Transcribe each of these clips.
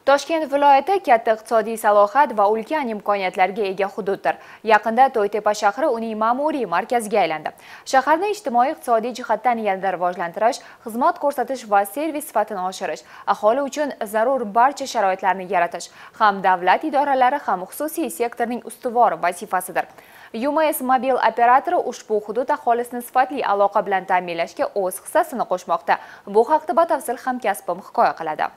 Toshkent viloyati katta iqtisodiy salohiyat va ulkan imkoniyatlarga ega hududdir. Yaqinda To'ytepa shahri uning ma'muriy markaziga aylandi. Shaharni ijtimoiy-iqtisodiy jihatdan yanada rivojlantirish, xizmat ko'rsatish va servis sifatini oshirish, aholi uchun zarur barcha sharoitlarni yaratish ham davlat idoralari ham xususiy sektorning ustuvor vazifasidir. UMS mobil operatori ushbu hudud aholisini sifatli aloqa bilan ta'minlashga o'z hissasini qo'shmoqda. Bu haqda batafsil hamkasbim hikoya qiladi.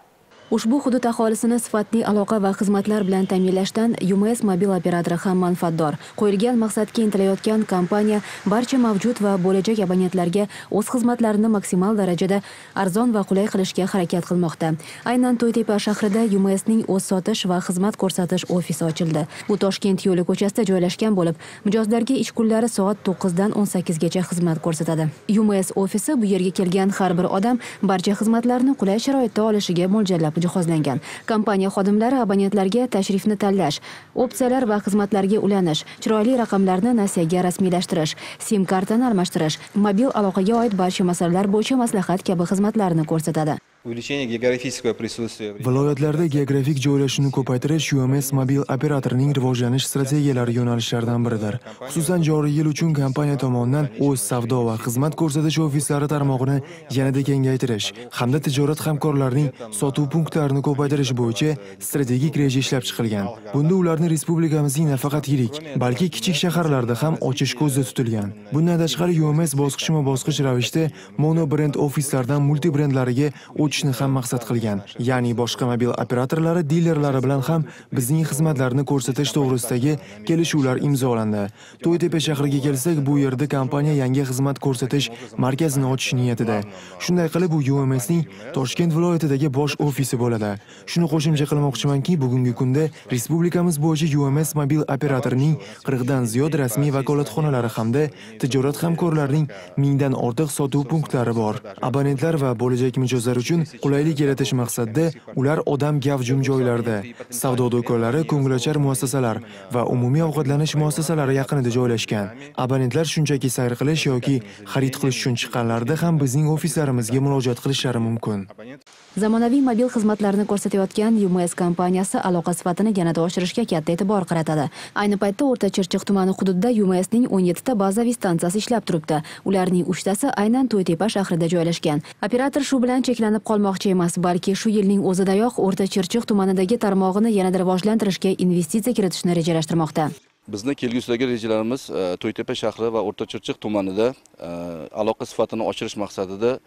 Ushbu hudud aholisini sifatli aloqa va xizmatlar bilan ta'minlashdan UMS mobil operatori ham manfaatdor. Qo'yilgan maqsadga intilayotgan kompaniya barcha mavjud va bo'lajak abonentlarga o'z xizmatlarini maksimal darajada arzon va qulay qilishga harakat qilmoqda. Aynan To'ytepa shahrida UMSning o'z sotish va xizmat ko'rsatish ofisi ochildi. Bu Toshkent yo'li ko'chasida joylashgan bo'lib, mijozlarga ish kunlari soat 9 dan 18 gacha xizmat ko'rsatadi. UMS ofisi bu yerga kelgan har bir odam barcha xizmatlarni qulay sharoitda olishiga mo'ljallab jihozlangan. Kompaniya xodimlari abonentlarga tashrifni tanlash, opsiyalar va xizmatlarga ulanish, chiroyli raqamlarni nasiyaga rasmiylashtirish, SIM kartani almashtirish, mobil aloqaga oid barcha masalalar bo'yicha maslahat kabi xizmatlarni ko'rsatadi. Viloyatlarda geografik joylashuvni ko'paytirish UMS mobil operatorining rivojlanish strategiyalari yo'nalishlaridan biridir. Xususan, joriy yil uchun kompaniya tomonidan o'z savdo va xizmat ko'rsatish ofislari tarmog'ini yanada kengaytirish hamda tijorat hamkorlarining sotuv punktlarini ko'paytirish bo'yicha strategik reja ishlab chiqilgan. Bunda ularni respublikamizning nafaqat yirik, balki kichik shaharlarda ham ochish ko'zda tutilgan. Bundan tashqari UMS bosqichma-bosqich ravishda mono brend ofislardan multi brendlariga o'tishni ham maqsad qilgan. Ya'ni boshqa mobil operatorlari, dilerlari bilan ham bizning xizmatlarni ko'rsatish to'g'risidagi kelishuvlar imzolandi. To'ytepa shahriga kelsak, bu yerda kompaniya yangi xizmat ko'rsatish markazini ochish niyatida. Shunday qilib, bu UMSning Toshkent viloyatidagi bosh ofisi bo'ladi. Shuni qo'shimcha qilmoqchimanki, bugungi kunda respublikamiz bo'yicha UMS mobil operatorining 40 dan ziyod rasmiy vakolatxonalari hamda tijorat hamkorlarining 1000 dan ortiq sotuv punktlari bor. Abonentlar va bo'lajak mijozlar uchun qulaylik yaratish maqsadida ular odam gavjum joylarda, savdo do'konlari, ko'ngilochar muassasalar va umumiy ovqatlanish muassasalari yaqinida joylashgan. Abonentlar shunchaki sayr qilish yoki xarid qilish uchun chiqqanlarida ham bizning ofislarimizga murojaat qilishlari mumkin. Zamonaviy mobil xizmatlarni ko'rsatayotgan UMS kompaniyasi aloqa sifatini yanada oshirishga katta e'tibor qaratadi. Ayni paytda O'rta Chirchiq tumani hududida UMSning 17 ta bazaviy stansiyasi ishlab turibdi. Ularning 3 tasi aynan To'ytepa shahrida joylashgan. Operator shu bilan cheklanib qolmoqchi emas, balki shu yilning o'zidayoq O'rta Chirchiq tumanidagi tarmog'ini yanada rivojlantirishga investitsiya kiritishni rejalashtirmoqda. Bizni kelgusidagi rejalarimiz To'ytepa shahri va O'rta Chirchiq tumanida aloqa sifatini oshirish maqsadida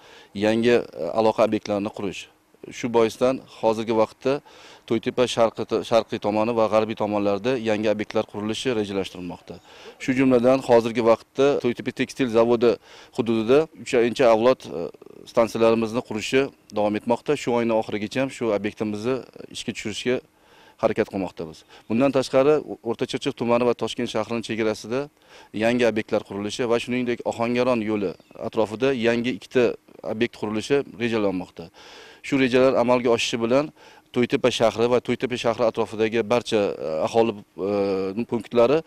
yangi aloqa obyektlarini qurish. Shu boisdan hozirgi vaqtda To'ytepa sharqiy tomoni va g'arbiy tomonlarda yangi obyektlar qurilishi rejalashtirilmoqda. Shu jumladan hozirgi vaqtda To'ytepa tekstil zavodi hududida 3-avlod stansiyalarimizni qurishi davom etmoqda. Shu oyning oxirigacha ham shu obyektimizni ishga tushirishga harakat qilmoqda biz. Bundan tashqari O'rta Chirchiq tumani va Toshkent shahrining chegarasida yangi obyektlar qurilishi va shuningdek Ohangaron yo'li atrofida yangi 2 ta obyekt qurilishi rejalanmoqda. Shu rejalar amalga oshishi bilan To'ytepa shahri va To'ytepa shahri atrofidagi barcha aholi punktlari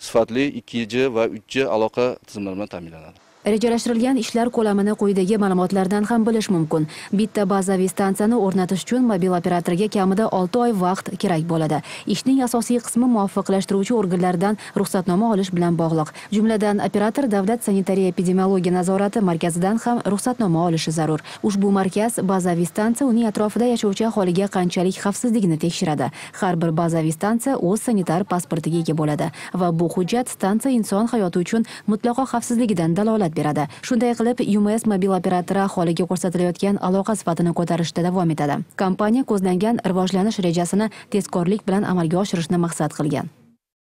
sifatli 2G va 3G aloqa tizimlari bilan ta'minlanadi. Rejalashtirilgan ishlar ko'lamini quyidagi ma'lumotlardan ham bilish mumkin. Bitta bazaviy stansiyani o'rnatish uchun mobil operatorga kamida 6 oy vaqt kerak bo'ladi. Ishning asosiy qismi muvofiqlashtiruvchi organlardan ruxsatnoma olish bilan bog'liq. Jumladan, operator Davlat sanitariya-epidemiologiya nazorati markazidan ham ruxsatnoma olishi zarur. Ushbu markaz bazaviy stansiya uning atrofida yashovchi aholiga qanchalik xavfsizligini tekshiradi. Har bir bazaviy stansiya o'z sanitar pasportiga ega bo'ladi va bu hujjat stansiya inson hayoti uchun mutlaqo xavfsizligidan dalolat beradi. Shunday qilib, UMS mobil operatori aholiga ko'rsatilayotgan aloqa sifatini ko'tarishda davom etadi. Kompaniya ko'zlangan rivojlanish rejasini tezkorlik bilan amalga oshirishni maqsad qilgan.